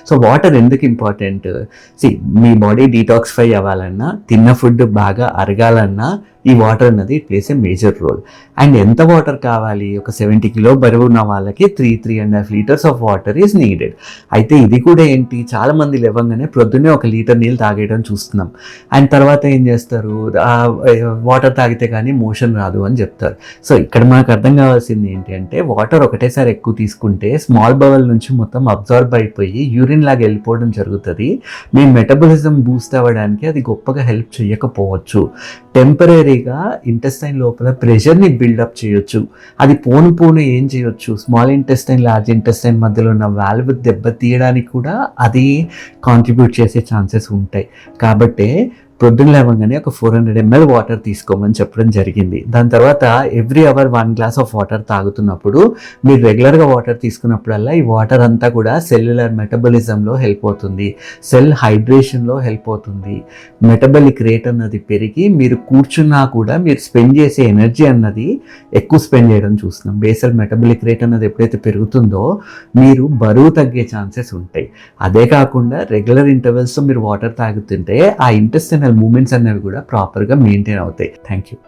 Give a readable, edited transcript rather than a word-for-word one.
So water ఎందుకు important? మీ body detoxify అవ్వాలన్నా, తిన్న ఫుడ్ బాగా అరగాలన్నా ఈ వాటర్ అన్నది plays a major role. And ఎంత వాటర్ కావాలి? ఒక 70 కిలో బరువు ఉన్న వాళ్ళకి 3.5 litres of water is needed. అయితే ఇది కూడా ఏంటి, చాలా మంది లేవగానే ప్రొద్దున్నే 1 లీటర్ నీళ్ళు తాగేయడం చూస్తున్నాం. అండ్ తర్వాత ఏం చేస్తారు, వాటర్ తాగితే కానీ మోషన్ రాదు అని చెప్తారు. సో ఇక్కడ మనకు అర్థం కావాల్సింది ఏంటి అంటే, వాటర్ ఒకటేసారి ఎక్కువ తీసుకుంటే స్మాల్ బవల్ నుంచి మొత్తం అబ్జార్బ్ అయిపోయి యూరిన్ లాగా వెళ్ళిపోవడం జరుగుతుంది. మీ మెటబాలిజం బూస్ట్ అవ్వడానికి అది గొప్పగా హెల్ప్ చేయకపోవచ్చు. టెంపరీగా ఇంటెస్టైన్ లోపల ప్రెషర్ని బిల్డప్ చేయొచ్చు. అది పోను ఏం చేయొచ్చు, స్మాల్ ఇంటెస్టైన్ లార్జ్ ఇంటెస్టైన్ మధ్యలో ఉన్న వాల్వ్ దెబ్బ తీయడానికి కూడా అది కాంట్రిబ్యూట్ చేసే ఛాన్సెస్ ఉంటాయి. కాబట్టి ప్రొద్దున లేవగానే ఒక 400 ml వాటర్ తీసుకోమని చెప్పడం జరిగింది. దాని తర్వాత every hour 1 glass of water తాగుతున్నప్పుడు మీరు రెగ్యులర్గా వాటర్ తీసుకున్నప్పుడల్లా ఈ వాటర్ అంతా కూడా సెల్యులర్ మెటబాలిజంలో హెల్ప్ అవుతుంది, సెల్ హైడ్రేషన్లో హెల్ప్ అవుతుంది. మెటబాలిక్ రేట్ అన్నది పెరిగి మీరు కూర్చున్నా కూడా మీరు స్పెండ్ చేసే ఎనర్జీ అన్నది ఎక్కువ స్పెండ్ చేయడం చూస్తున్నాం. బేసల్ మెటబాలిక్ రేట్ అన్నది ఎప్పుడైతే పెరుగుతుందో మీరు బరువు తగ్గే ఛాన్సెస్ ఉంటాయి. అదే కాకుండా రెగ్యులర్ ఇంటర్వెల్స్తో మీరు వాటర్ తాగుతుంటే ఆ ఇంటెస్టైనల్ మూమెంట్స్ అనేవి కూడా ప్రాపర్గా మెయింటైన్ అవుతాయి. Thank you.